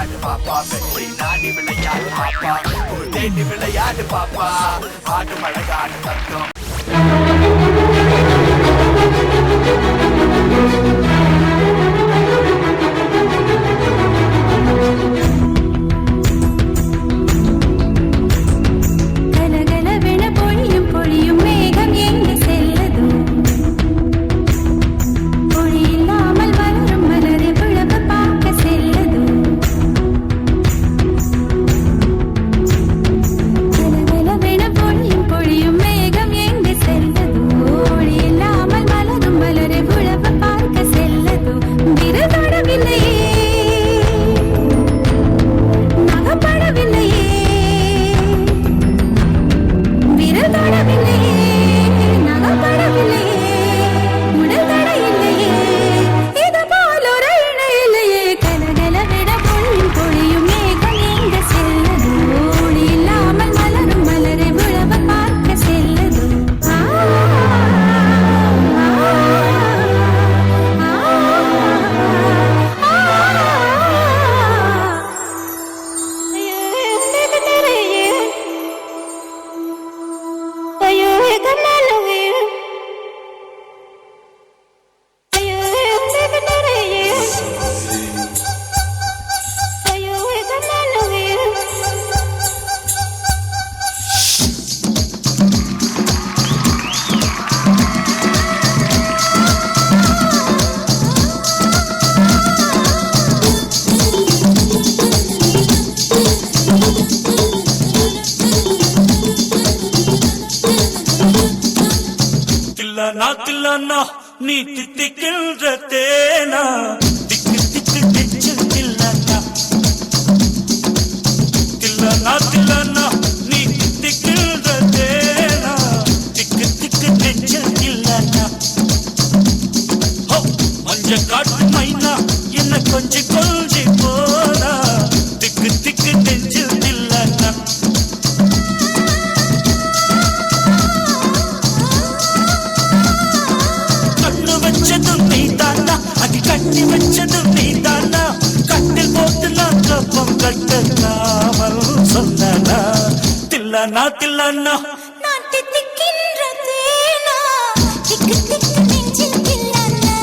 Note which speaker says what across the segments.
Speaker 1: விளையாடு பாப்பா வெற்றி நாடி விளையாடு பாப்பா தேடி விளையாடு பாப்பா ஆடு மழகாடு தத்துவம்
Speaker 2: தில்லானா நீ தித்திக்கின்ற தேனா திக்கு திக்கு நெஞ்சில் தில்லானா தில்லானா தில்லானா நீ தித்திக்கின்ற தேனா திக்கு திக்கு நெஞ்சில் தில்லானா மஞ்ச காட்டு மைனா என்ன கொஞ்சி கொஞ்சி போனா திக்கு திக்கு நெஞ்சில் தில்லானா கட்டி வச்சதும் நீதானா கட்டில் போட்டு நான் கப்பம் கட்டலாமல் சொன்னா தில்லானா தில்லானா
Speaker 3: நான் தித்திக்கின்ற தேனா திக்கு திக்கு நெஞ்சில் தில்லானா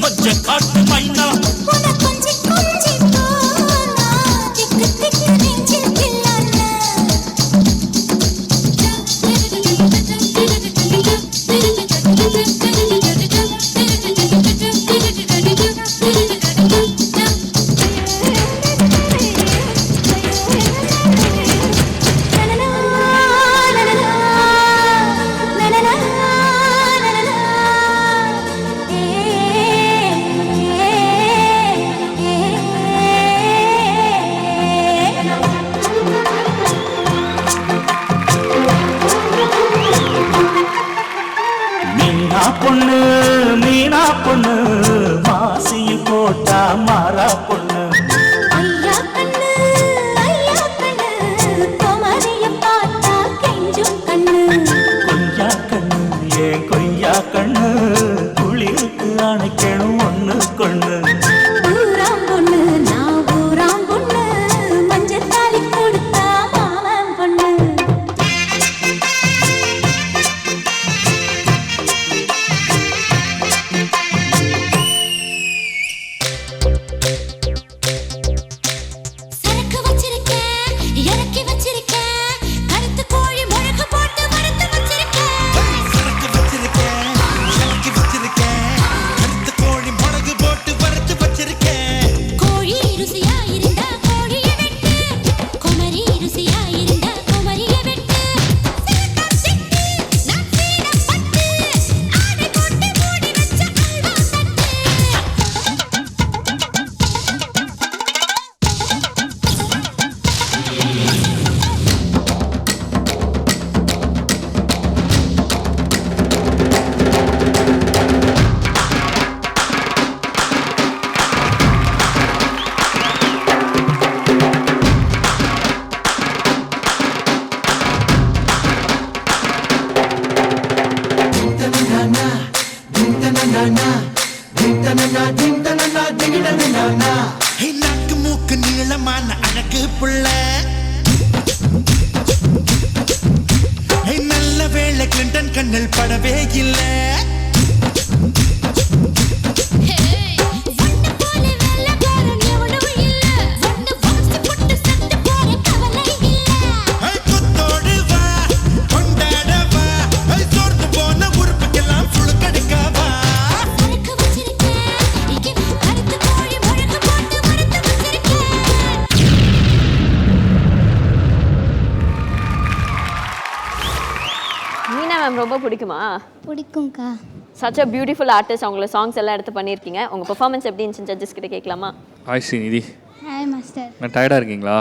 Speaker 2: மஞ்ச காட்டு மைனா
Speaker 3: உன கொஞ்சி கொஞ்சி போனா திக்கு திக்கு நெஞ்சில் தில்லானா
Speaker 2: பொண்ணு மீனா பொண்ணு மாசியில் போட்டா மாறா பொண்ணு
Speaker 3: ஐயா கண்ணு கோமரிய பார்த்தா கெஞ்சும் கண்ணு
Speaker 2: கொய்யா கண்ணு ஏன் கொய்யா கண்ணு குளிருக்கு அணைக்கணும் ஒண்ணு கொண்ணு
Speaker 3: ஊராம் பொண்ணு நான் ஊராம் பொண்ணு மஞ்சள் தாலி கொடுத்தா மாமன் பொண்ணு
Speaker 4: சரக்கு வச்சிருக்கேன் இறக்கி வச்சிருக்கேன் கருத்து கோழி மிளகு போட்டு வறுத்து
Speaker 2: நாக்கு மூக்கு நீளமான அழகு புள்ள நல்ல வேளை கிளின்டன் கண்ணில் படவே இல்லை
Speaker 4: மீனா மேம் ரொம்ப பிடிக்குமா?
Speaker 5: பிடிக்கும்க்கா.
Speaker 4: Such a beautiful artist. அவங்கள சாங்ஸ் எல்லாம் எடுத்து பண்ணியிருக்கீங்க. உங்கள் பெர்ஃபார்மன்ஸ் எப்படி இருந்துச்சு ஜட்ஜஸ் கிட்ட கேட்கலாமா?
Speaker 6: ஹாய் ஸ்ரீநிதி.
Speaker 5: Hi master.
Speaker 6: நான் டயர்டாக இருக்கீங்களா?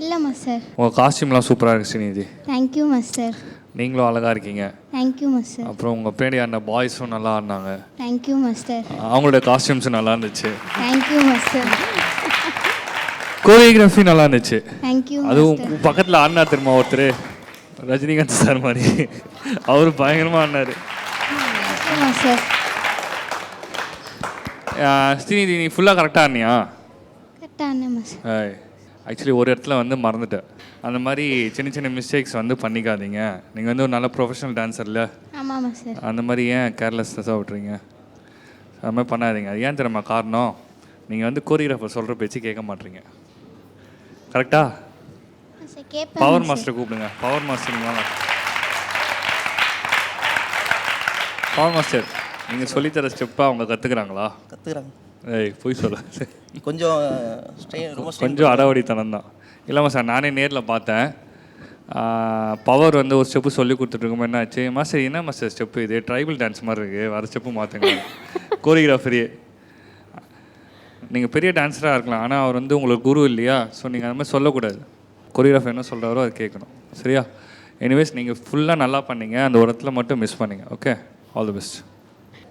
Speaker 5: இல்லை மாஸ்டர்.
Speaker 6: உங்கள் காஸ்டியூம்லாம் சூப்பராக இருக்குது ஸ்ரீநிதி.
Speaker 5: Thank you master.
Speaker 6: நீங்களும் அழகாக இருக்கீங்க.
Speaker 5: Thank you master.
Speaker 6: அப்புறம் உங்கள் பின்னாடி ஆடின பாய்ஸும் நல்லா ஆடினாங்க.
Speaker 5: Thank you master.
Speaker 6: அவங்களோட காஸ்டியூம்ஸும் நல்லா இருந்துச்சு.
Speaker 5: Thank you master.
Speaker 6: கோரியோகிராஃபி நல்லா இருந்துச்சு.
Speaker 5: தேங்க்யூ.
Speaker 6: அதுவும் பக்கத்தில் ஆடினா திரும்ப ஒருத்தர் ரஜினிகாந்த் சார் மாதிரி அவர் பயங்கரமாக ஆடினார்.
Speaker 5: Thank you master.
Speaker 6: ஸ்ரீநிதி நீ ஃபுல்லாக கரெக்டாக ஆடினியா?
Speaker 5: கரெக்டாக ஆடினேன் மாஸ்டர்.
Speaker 6: ஆக்சுவலி ஒரு இடத்துல வந்து மறந்துட்டேன். அந்த மாதிரி சின்ன சின்ன மிஸ்டேக்ஸ் வந்து பண்ணிக்காதீங்க. நீங்கள் வந்து ஒரு நல்ல ப்ரொஃபஷனல் டான்ஸர் இல்லை?
Speaker 5: ஆமாம் மாஸ்டர்.
Speaker 6: அந்த மாதிரி ஏன் கேர்லெஸ்னஸாக விட்றீங்க? அது மாதிரி பண்ணாதீங்க. அது ஏன் தெரியுமா காரணம்? நீங்கள் வந்து கோரியோகிராஃபர் சொல்கிற பேச்சு கேட்க மாட்டீங்க. கரெக்டா?
Speaker 5: கேட்பேன்.
Speaker 6: பவர் மாஸ்டர் கூப்பிடுங்க. பவர் மாஸ்டர் நீங்கள் வாங்க. பவர் மாஸ்டர் நீங்கள் சொல்லித்தர ஸ்டெப்பாக அவங்க கற்றுக்குறாங்களா?
Speaker 7: கற்றுக்குறாங்க.
Speaker 6: ஏய் போய் சொல்ல.
Speaker 7: கொஞ்சம்
Speaker 6: அடவடித்தனம் தான். இல்லைம்மா சார், நானே நேரில் பார்த்தேன். பவர் வந்து ஒரு ஸ்டெப்பு சொல்லி கொடுத்துட்ருக்கோம். என்ன ஆச்சு மாஸ்டர்? என்ன மாஸ்டர் ஸ்டெப்பு இது? ட்ரைபல் டான்ஸ் மாதிரி இருக்குது, வர ஸ்டெப்பு மாற்றுங்க. கோரியோகிராஃபரியே நீங்கள் பெரிய டான்ஸராக இருக்கலாம், ஆனால் அவர் வந்து உங்களுக்கு குரு இல்லையா? ஸோ நீங்கள் அந்த மாதிரி சொல்லக்கூடாது. கொரியோகிராஃபர் என்ன சொல்கிறாரோ அது கேட்கணும். சரியா? எனிவேஸ் நீங்கள் ஃபுல்லாக நல்லா பண்ணீங்க. அந்த ஒரு இடத்துல மட்டும் மிஸ் பண்ணீங்க. Okay, all the best.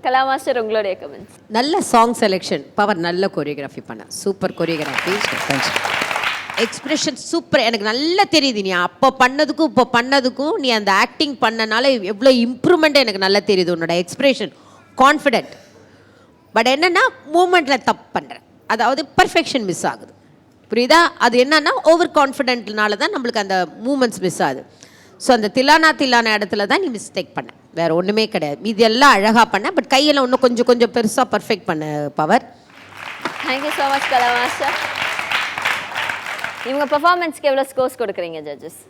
Speaker 4: Kala master உங்களுடைய கமெண்ட்ஸ்.
Speaker 8: நல்ல சாங் செலெக்ஷன். பவர் நல்ல கொரியோகிராஃபி பண்ண. Super choreography.
Speaker 7: Thanks.
Speaker 8: Expression super. எனக்கு நல்லா தெரியுது நீ அப்போ பண்ணதுக்கும் இப்போ பண்ணதுக்கும் நீ அந்த ஆக்டிங் பண்ணனால எவ்வளோ இம்ப்ரூவ்மெண்ட் எனக்கு நல்லா தெரியுது. உன்னோட எக்ஸ்பிரஷன் கான்ஃபிடென்ட். பட் என்னென்னா மூமெண்ட்டில் தப்பு பண்ணுறேன். அதாவது பர்ஃபெக்ஷன் மிஸ் ஆகுது. புரியுதா? அது என்னன்னா ஓவர் கான்ஃபிடென்ட்னால தான் நம்மளுக்கு அந்த மூமெண்ட்ஸ் மிஸ் ஆகுது. ஸோ அந்த தில்லான இடத்துல தான் நீ மிஸ்டேக் பண்ண, வேறு ஒன்றுமே கிடையாது. இது எல்லாம் அழகாக பண்ண. பட் கையெல்லாம் இன்னும் கொஞ்சம் பெருசாக பர்ஃபெக்ட் பண்ண பவர்.
Speaker 4: தேங்க்யூ ஸோ மச் கலா மாஸ்டர். இவங்க பெர்ஃபார்மன்ஸ்க்கு எவ்வளோ ஸ்கோர்ஸ் கொடுக்குறீங்க judges?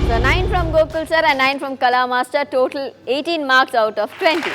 Speaker 4: So 9 from Gokul sir and 9 from Kala Master, total 18 marks out of 20.